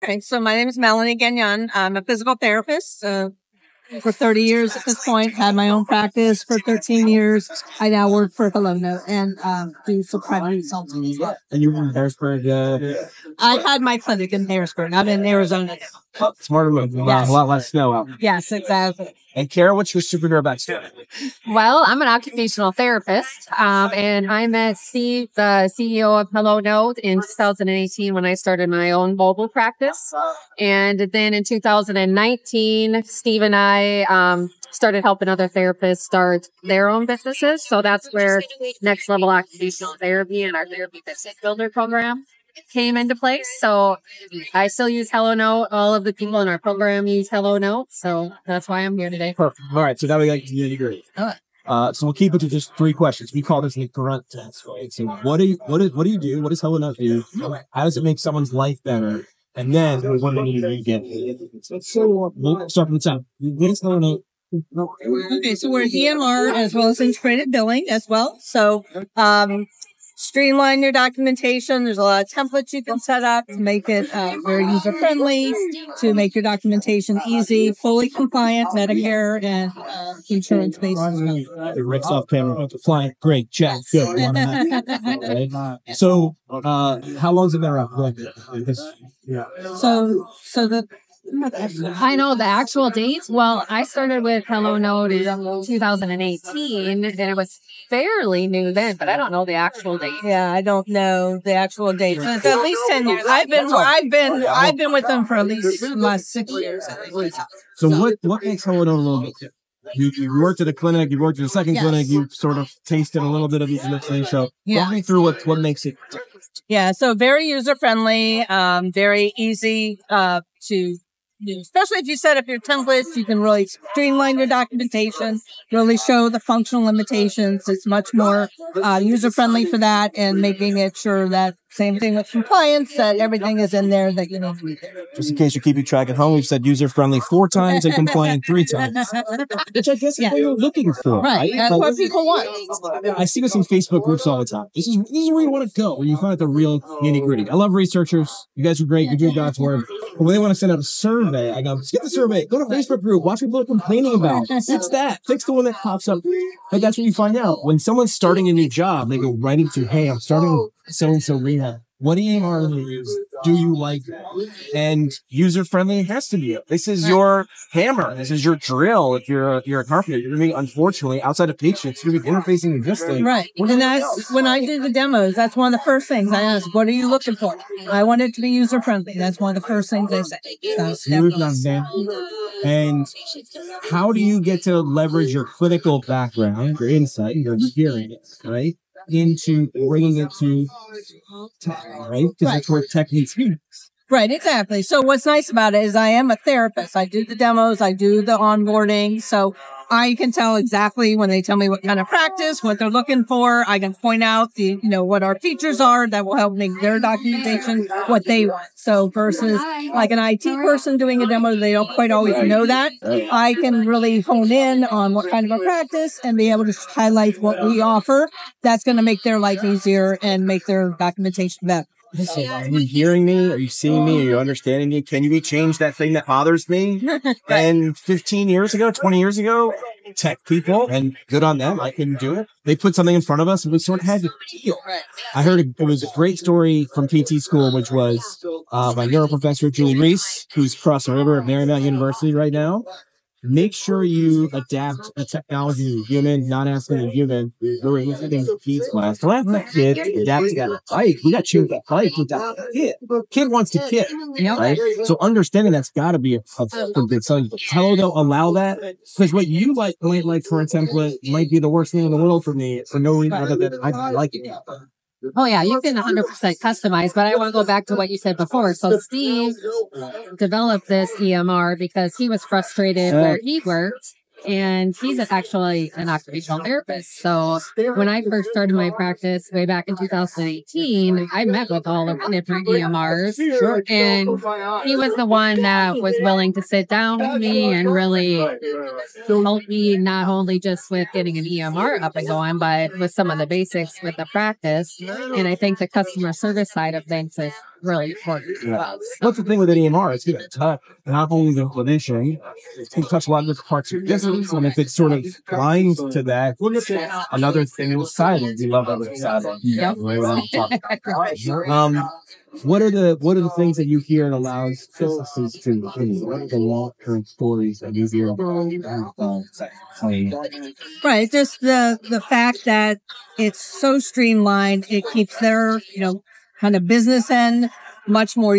Okay, so my name is Melanie Gagnon. I'm a physical therapist for 30 years at this point. Had my own practice for 13 years. I now work for HelloNote and do some private consulting as well. And you were in Harrisburg? I had my clinic in Harrisburg. I'm in Arizona now. Smarter move. Yes. A lot less snow out. Yes, exactly. And Kara, what's your superhero backstory? Well, I'm an occupational therapist, and I met Steve, the CEO of HelloNote, in 2018 when I started my own mobile practice. And then in 2019, Steve and I started helping other therapists start their own businesses. So that's where Next Level Occupational Therapy and our Therapy Business Builder program came into place. So I still use HelloNote. All of the people in our program use HelloNote. So that's why I'm here today. Perfect. All right. So now we got to nitty gritty. So we'll keep it to just 3 questions. We call this the grunt test, right? So what do you do? What does HelloNote do? How does it make someone's life better? And then what do you get? So we'll start from the top. What is HelloNote? Okay, so we're EMR as well as integrated billing as well. So streamline your documentation. There's a lot of templates you can set up to make it very user-friendly, to make your documentation easy, fully compliant, Medicare and insurance-based as well. The Rick's off camera. Compliant. Great. Check. Good. Right. So how long has it been around? I know the actual date. Well, I started with HelloNote in 2018, and it was fairly new then, but I don't know the actual date. Yeah, I don't know the actual date. So it's at least 10 years. I've been with them for at least the last 6 years. So what makes HelloNote a little bit different? You worked at a clinic, you worked at a second clinic, you sort of tasted a little bit of each of the things. So walk me through what makes it different. Yeah, so very user-friendly, very easy to especially if you set up your templates, you can really streamline your documentation, really show the functional limitations. It's much more user-friendly for that, and making it sure that same thing with compliance, that everything is in there that you need to be there. Just in case you're keeping track at home, we've said user-friendly 4 times and compliant 3 times. Which I guess is what you're looking for, right? That's what people want. I see this in Facebook groups all the time. This is where you want to go, where you find out the real nitty-gritty. I love researchers. You guys are great. You do God's work. But when they want to send out a survey, I go, skip the survey. Go to Facebook group. Watch what people are complaining about. Fix that. Fix the one that pops up. But that's what you find out. When someone's starting a new job, they go right into, hey, I'm starting so-and-so rehab. What EMR do you like? And user-friendly has to be. This is your hammer. This is your drill. If you're a carpenter, you're going to be, unfortunately, outside of patients, you're going to be interfacing with this thing. Right. And that's when I do the demos, that's one of the first things I ask, what are you looking for? I want it to be user-friendly. That's one of the first things they say. And how do you get to leverage your clinical background, your insight, your experience, right, into bringing it to tech, right? Because that's where tech needs humans. Right, exactly. So what's nice about it is I am a therapist. I do the demos, I do the onboarding. So I can tell exactly when they tell me what kind of practice, what they're looking for. I can point out what our features are that will help make their documentation what they want. So versus like an IT person doing a demo, they don't quite always know that. I can really hone in on what kind of a practice and be able to highlight what we offer. That's going to make their life easier and make their documentation better. Are you hearing me? Are you seeing me? Are you understanding me? Can you change that thing that bothers me? And 15 years ago, 20 years ago, tech people, and good on them, I couldn't do it. They put something in front of us and we sort of had to deal. I heard it was a great story from PT school, which was my neuro professor, Julie Reese, who's across the river at Marymount University right now. Make sure you adapt a technology to a human, not asking a human. We're using Pete's class. Don't have that kid adapt to that bike. We got to choose that bike with that kid. Kid wants to kid, right? So understanding that's got to be a big thing. HelloNote allow that? Because what you might like for a template might be the worst thing in the world for me for no reason other than I like it. Oh, yeah, you can 100% customize, but I want to go back to what you said before. So Steve developed this EMR because he was frustrated where he worked, and he's actually an occupational therapist. So when I first started my practice way back in 2018, I met with all of the different EMRs, and he was the one that was willing to sit down with me and really help me not only just with getting an EMR up and going, but with some of the basics with the practice. And I think the customer service side of things is really important to us. What's the thing with an EMR? It's going to touch not only the clinician, it's going to touch a lot of different parts of your business. And if it's sort of blind to that, another thing inside it, we love other side of it. What are the things that you hear and allows businesses to do? What are the long-term stories that you hear? Right, just the fact that it's so streamlined, it keeps their kind of business end much more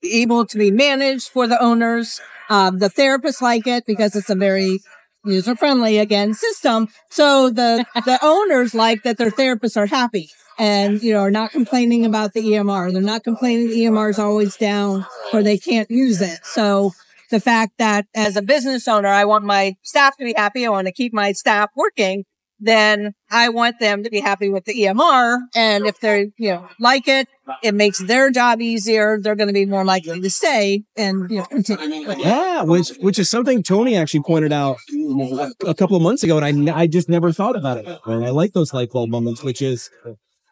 able to be managed for the owners. The therapists like it because it's a very user-friendly, again, system. So the owners like that their therapists are happy and, are not complaining about the EMR. They're not complaining the EMR is always down or they can't use it. So the fact that as a business owner, I want my staff to be happy. I want to keep my staff working. Then I want them to be happy with the EMR. And if they, like it, it makes their job easier. They're going to be more likely to stay and, continue. Yeah, which is something Tony actually pointed out a couple of months ago. And I just never thought about it. And I like those light bulb moments, which is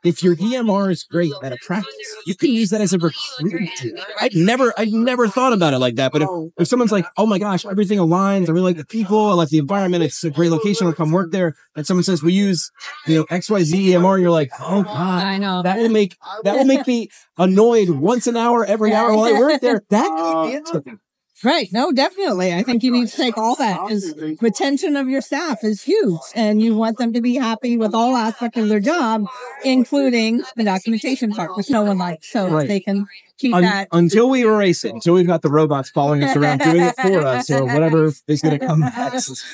if your EMR is great at a practice, you can use that as a recruiting tool. I'd never thought about it like that. But if someone's like, oh my gosh, everything aligns. I really like the people. I like the environment. It's a great location. I'll come work there. And someone says, we use, XYZ EMR. And you're like, oh God, I know that will make me annoyed once an hour, every hour while I work there. That could be it. Right. No, definitely. I think you need to take all that because retention of your staff is huge and you want them to be happy with all aspects of their job, including the documentation part, which no one likes. So they can keep that. Until we erase it, until we've got the robots following us around doing it for us or whatever is going to come next.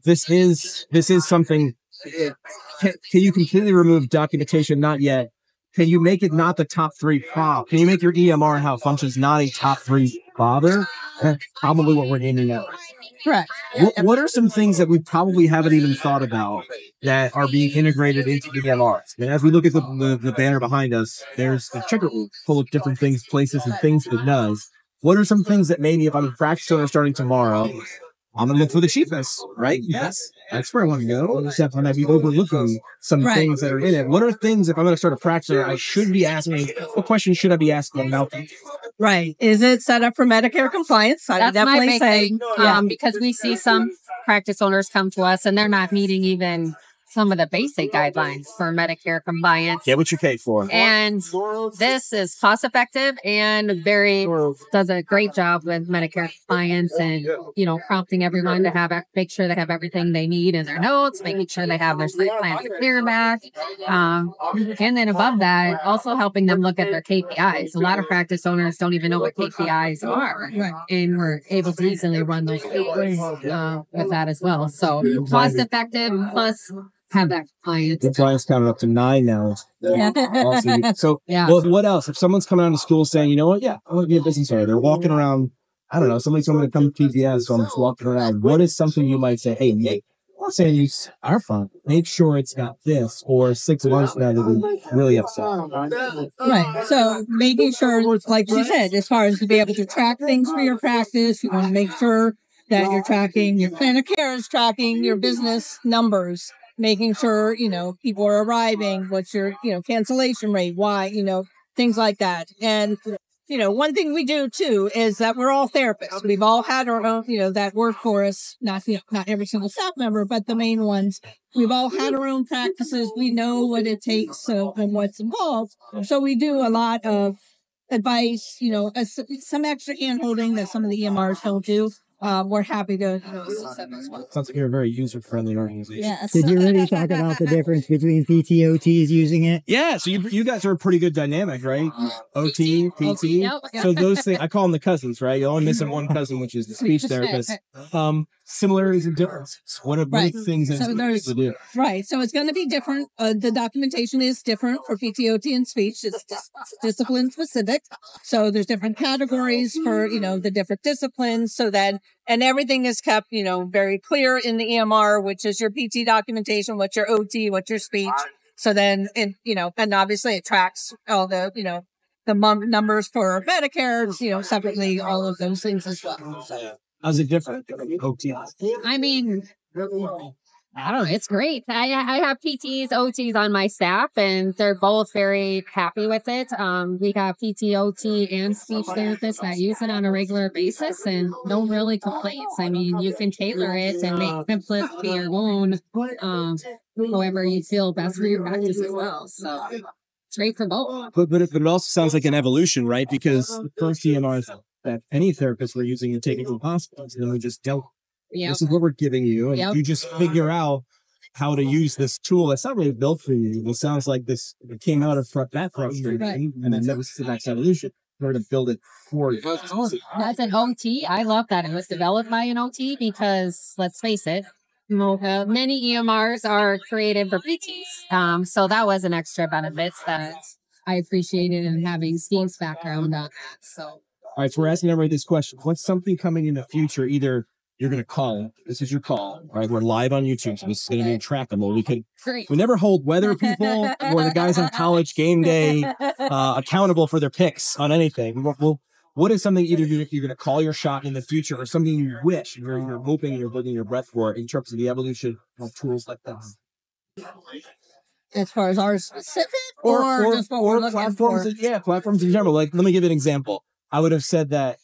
This is something. Can you completely remove documentation? Not yet. Can you make it not the top 3 prop? Can you make your EMR and how it functions not a top 3 bother? That's probably what we're aiming at. Correct. What are some things that we probably haven't even thought about that are being integrated into the EMRs? And as we look at the banner behind us, there's a checkerboard full of different things, places, and things it does. What are some things that maybe if I'm a practice owner starting tomorrow, I'm going to look for the cheapest, right? Yes. That's where I want to go. Except when I be overlooking some things that are in it. What are things, if I'm going to start a practice, I should be asking? What questions should I be asking about them? Right. Is it set up for Medicare compliance? I would definitely say. Because we see some practice owners come to us and they're not meeting even some of the basic guidelines for Medicare compliance. Get what you pay for. And this is cost effective and does a great job with Medicare compliance and, prompting everyone to make sure they have everything they need in their notes, making sure they have their site plan to clear back. And then above that, also helping them look at their KPIs. A lot of practice owners don't even know what KPIs are. Right. And we're able to easily run those with that as well. So cost effective plus have that compliance. The client's counted up to 9 now. Awesome. So, what else? If someone's coming out of school saying, you know what, I want to be a business owner. They're walking around, I don't know, somebody's going to come to PPS, so I'm just walking around. What is something you might say, hey, Nate, I'm not saying use our fund. Make sure it's got this, or 6 months now that we really upset. Right. So making sure, like you said, as far as to be able to track things for your practice, you want to make sure that you're tracking, your plan of care is tracking your business numbers. Making sure, people are arriving, what's your, cancellation rate, why, things like that. And, one thing we do too is that we're all therapists. We've all had our own, that work for us, not every single staff member, but the main ones. We've all had our own practices. We know what it takes and what's involved. So we do a lot of advice, some extra hand holding that some of the EMRs don't do. We're happy to assist them as well. Sounds like you're a very user-friendly organization. Yes. Did you really talk about the difference between PTOTs using it? Yeah, so you guys are a pretty good dynamic, right? OT, PT. Yep. So those things, I call them the cousins, right? You're only missing one cousin, which is the speech therapist. Similarities and differences. What are both things that it's to do? Right. So it's going to be different. The documentation is different for PTOT and speech. It's discipline specific. So there's different categories for, the different disciplines so that, and everything is kept, very clear in the EMR, which is your PT documentation, what's your OT, what's your speech. So then, and obviously it tracks all the, the numbers for Medicare, separately, all of those things as well. So. How's it different? OT. I mean, I don't know. It's great. I have PTs, OTs on my staff, and they're both very happy with it. We have PT, OT, and speech therapists that use it on a regular basis and no really complaints. I mean, you can tailor it and make templates to your own, however you feel best for your practice as well. So it's great for both. But it also sounds like an evolution, right? Because the first EMRs that any therapists were using and taking from hospitals, and then we just dealt. Yep. This is what we're giving you, and you just figure out how to use this tool. That's not really built for you. It sounds like this it came out of that frustration, and then that was the next evolution. In order to build it for you. That's an OT. I love that it was developed by an OT because let's face it, many EMRs are created for PTs. So that was an extra benefit that I appreciated in having Steve's background on that. So, all right, so we're asking everybody this question: what's something coming in the future? Either you're going to call. This is your call, right? We're live on YouTube, so this is going to be trackable. We never hold weather people or the guys on college game day accountable for their picks on anything. What is something either you're going to call your shot in the future or something you wish you're hoping you're holding your breath for in terms of the evolution of tools like this? As far as ours specific or just what we're looking platforms, for? Yeah, platforms in general. Like, let me give you an example. I would have said that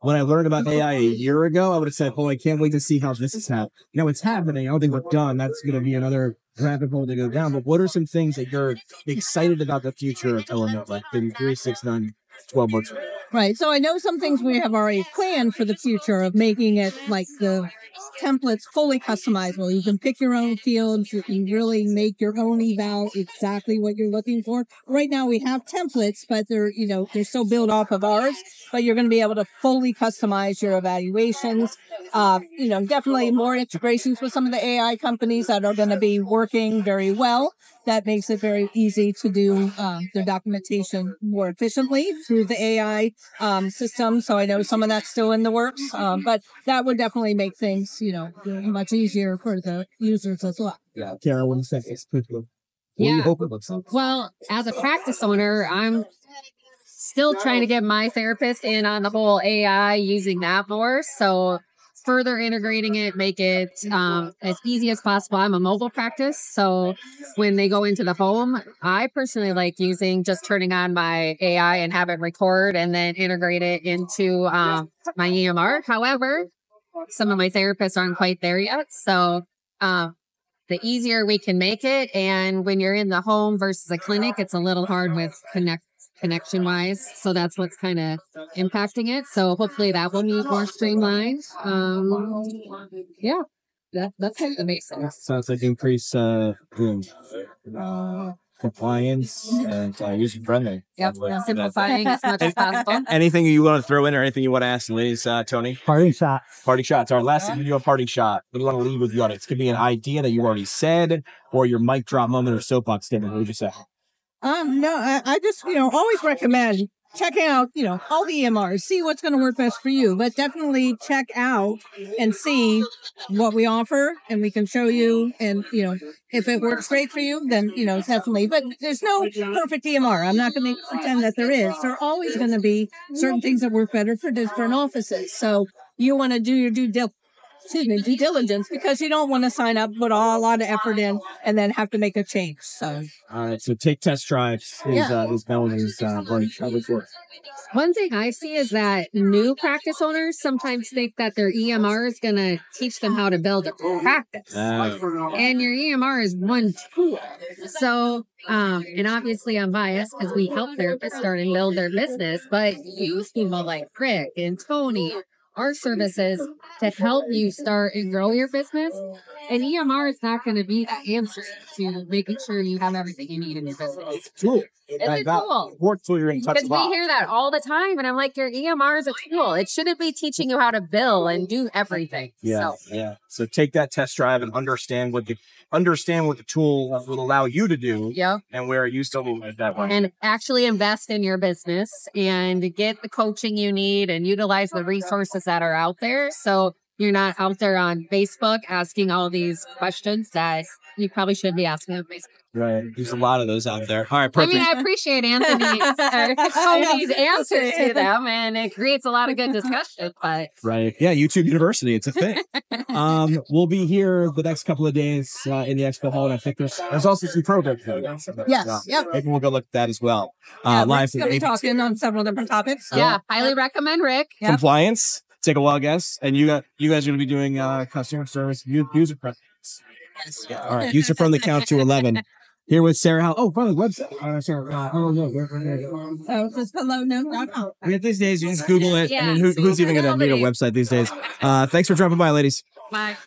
when I learned about AI a year ago, I would have said, oh, I can't wait to see how this is happening. It's happening. I don't think we're done. That's going to be another rabbit hole to go down. But what are some things that you're excited about the future of HelloNote, like in 3, 6, 9, 12 months? Right. So I know some things we have already planned for the future of making it like the templates fully customizable. You can pick your own fields. You can really make your own eval exactly what you're looking for. Right now we have templates, but they're still built off of ours, but you're going to be able to fully customize your evaluations. Definitely more integrations with some of the AI companies that are going to be working very well. That makes it very easy to do their documentation more efficiently through the AI system. So I know some of that's still in the works, but that would definitely make things, much easier for the users as well. Yeah, Kara, what do you think? What do you hope it looks like? Well, as a practice owner, I'm still trying to get my therapist in on the whole AI, using that more. So further integrating it, make it as easy as possible. I'm a mobile practice, so when they go into the home, I personally like just turning on my AI and have it record and then integrate it into my EMR. However, some of my therapists aren't quite there yet, so the easier we can make it, and when you're in the home versus a clinic, it's a little hard with connection wise, so that's what's kind of impacting it. So hopefully that will be more streamlined. That's kind of the basics. Sounds like increase compliance and user friendly. Yep, simplifying as much as possible. Anything you want to throw in or anything you want to ask the ladies, Tony? Parting shot. Parting shots. Our last thing, we do a parting shot. What do you want to leave with the audience? It could be an idea that you already said or your mic drop moment or soapbox statement. What would you say? No, I just, always recommend checking out, all the EMRs, see what's going to work best for you, but definitely check out and see what we offer, and we can show you, and, if it works great for you, then, definitely, but there's no perfect EMR. I'm not going to pretend that there is. There are always going to be certain things that work better for different offices. So you want to do your due diligence, because you don't want to sign up, put a lot of effort in, and then have to make a change. So, all right. So take test drives. Is Melanie's One thing I see is that new practice owners sometimes think that their EMR is going to teach them how to build a practice, and your EMR is one tool. So, and obviously I'm biased because we help therapists start and build their business, but use people like Rick and Tony, our services, to help you start and grow your business. And EMR is not going to be the answer to making sure you have everything you need in your business. It's a tool. It's a tool. So you're in touch Because we hear that all the time, and I'm like, your EMR is a tool. It shouldn't be teaching you how to bill and do everything. So take that test drive and understand what the tool will allow you to do. Yep. And where you still move it that way. And actually invest in your business and get the coaching you need and utilize the resources that are out there. So you're not out there on Facebook asking all these questions that you probably shouldn't be asking on Facebook. Right. There's a lot of those out there. All right, I perfect. mean, I appreciate Tony's answers to them, and it creates a lot of good discussion. But Right. Yeah, YouTube University. It's a thing. We'll be here the next couple of days in the expo hall, and I think there's also some programs. Yes. Yep. Maybe we'll go look at that as well. Yeah, Live Rick's from gonna be ABC. talking on several different topics. So. yeah, highly recommend Rick. Yep. Compliance. Take a wild guess. And you guys are going to be doing customer service, user friendly. Yes. Yeah. All right. User friendly count to 11. Here with Sarah Howe. Oh, from the website. So it's just HelloNote.com. I mean, these days, you just Google it. I Yeah, mean, who's even going to need a nobody. website these days? Thanks for dropping by, ladies. Bye.